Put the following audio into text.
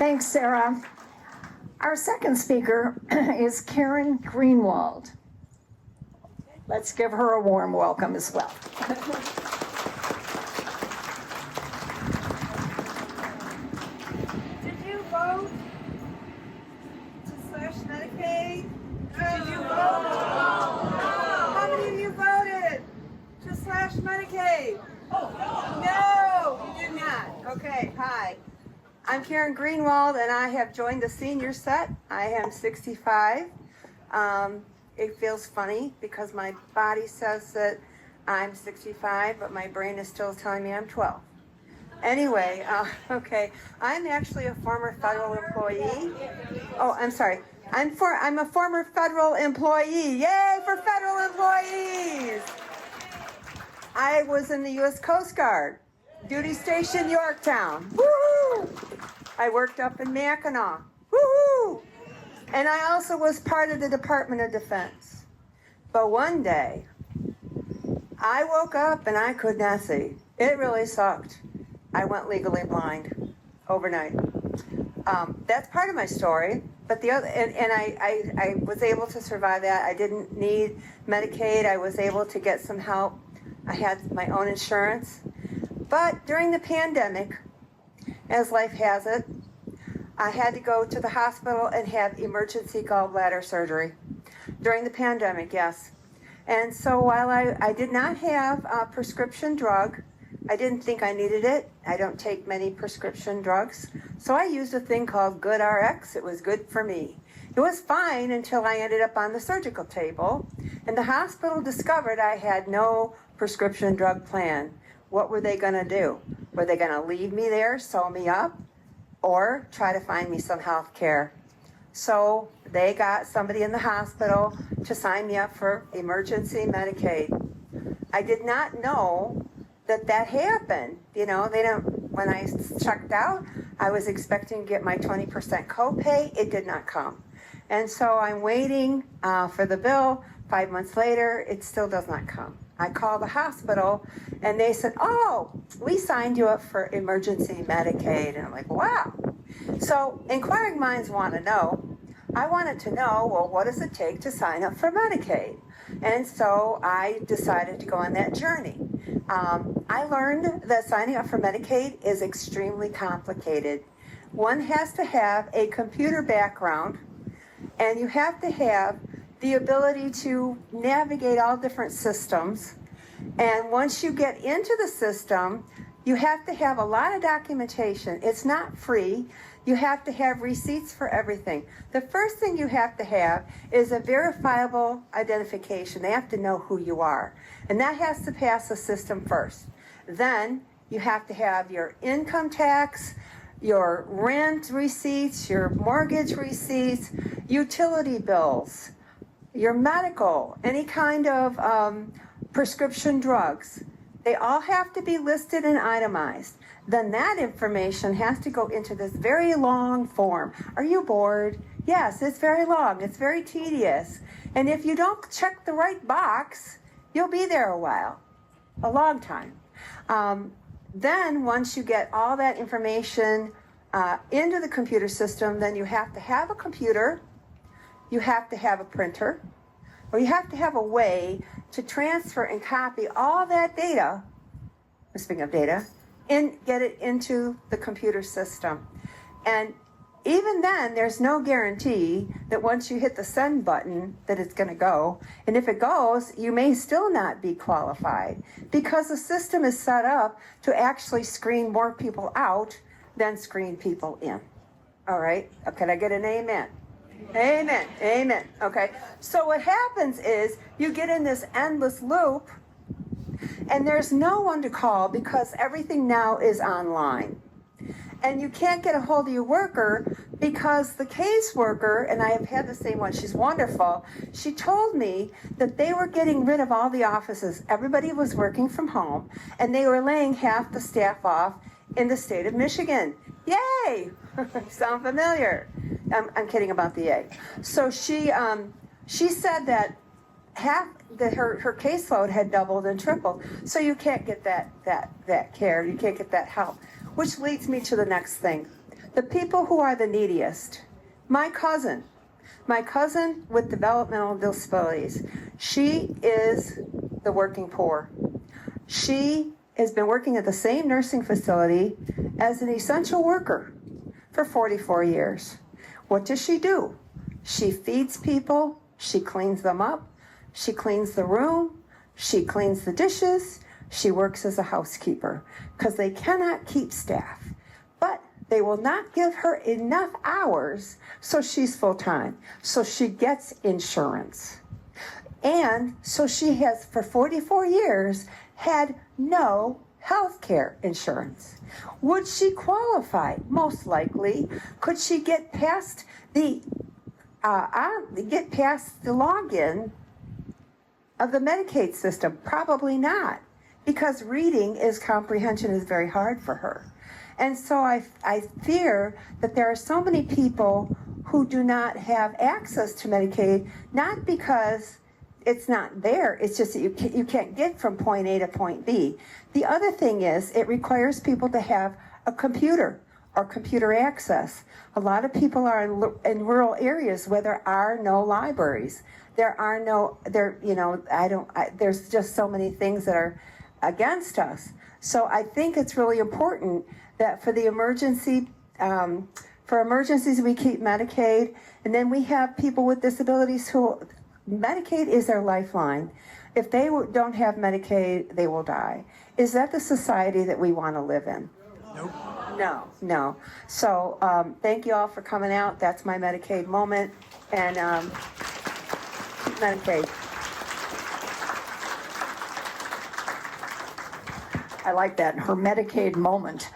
Thanks, Sarah. Our second speaker is Karen Greenwald. Let's give her a warm welcome as well. Did you vote to slash Medicaid? Did you vote? No. How many of you voted to slash Medicaid? No, you did not. Okay, hi. I'm Karen Greenwald, and I have joined the senior set. I am 65. It feels funny because my body says that I'm 65, but my brain is still telling me I'm 12. Anyway, okay, I'm actually a former federal employee. Oh, I'm sorry. I'm a former federal employee. Yay for federal employees! I was in the U.S. Coast Guard, duty station Yorktown. Woohoo! I worked up in Mackinac. Woohoo! And I also was part of the Department of Defense. But one day, I woke up and I could not see. It really sucked. I went legally blind overnight. That's part of my story. But the other, and I was able to survive that. I didn't need Medicaid. I was able to get some help. I had my own insurance. But during the pandemic, as life has it, I had to go to the hospital and have emergency gallbladder surgery. During the pandemic, yes. And so while I did not have a prescription drug, I didn't think I needed it. I don't take many prescription drugs. So I used a thing called GoodRx. It was good for me. It was fine until I ended up on the surgical table. And the hospital discovered I had no prescription drug plan. What were they going to do? Were they going to leave me there, sew me up, or try to find me some health care? So they got somebody in the hospital to sign me up for emergency Medicaid. I did not know that happened. You know, when I checked out, I was expecting to get my 20% copay. It did not come. And so I'm waiting for the bill. 5 months later, it still does not come. I called the hospital and they said, oh, we signed you up for emergency Medicaid. And I'm like, wow. So inquiring minds want to know. I wanted to know, well, what does it take to sign up for Medicaid? And so I decided to go on that journey. I learned that signing up for Medicaid is extremely complicated. One has to have a computer background, and you have to have the ability to navigate all different systems. And once you get into the system, you have to have a lot of documentation. It's not free. You have to have receipts for everything. The first thing you have to have is a verifiable identification. They have to know who you are. And that has to pass the system first. Then you have to have your income tax, your rent receipts, your mortgage receipts, utility bills, your medical, any kind of prescription drugs. They all have to be listed and itemized. Then that information has to go into this very long form. Are you bored? Yes, it's very long. It's very tedious. And if you don't check the right box, you'll be there a while, a long time. Then once you get all that information into the computer system, then you have to have a computer, you have to have a printer, or you have to have a way to transfer and copy all that data, speaking of data, and get it into the computer system. And even then, there's no guarantee that once you hit the send button that it's going to go. And if it goes, you may still not be qualified because the system is set up to actually screen more people out than screen people in. All right? Can I get an amen? Amen. Amen. Okay. So what happens is you get in this endless loop and there's no one to call because everything now is online. And you can't get a hold of your worker because the caseworker, and I have had the same one, she's wonderful, she told me that they were getting rid of all the offices. Everybody was working from home, and they were laying half the staff off in the state of Michigan. Yay! Sound familiar? I'm kidding about the yay. So she said that her caseload had doubled and tripled. So you can't get that care. You can't get that help. Which leads me to the next thing. The people who are the neediest. My cousin with developmental disabilities, she is the working poor. She has been working at the same nursing facility as an essential worker for 44 years. What does she do? She feeds people, she cleans them up, she cleans the room, she cleans the dishes, she works as a housekeeper because they cannot keep staff. But they will not give her enough hours, so she's full-time. So she gets insurance. And so she has, for 44 years, had no health care insurance. Would she qualify? Most likely. Could she get past the login of the Medicaid system? Probably not, because reading comprehension is very hard for her. And so I fear that there are so many people who do not have access to Medicaid, not because it's not there, it's just that you can't get from point A to point B. The other thing is it requires people to have a computer or computer access. A lot of people are in rural areas where there are no libraries. There's just so many things that are against us. So I think it's really important that for the emergencies we keep Medicaid, and then we have people with disabilities who Medicaid is their lifeline. If they don't have Medicaid, they will die. Is that the society that we want to live in? Nope. No. So thank you all for coming out. That's my Medicaid moment. And Medicaid. I like that, her Medicaid moment.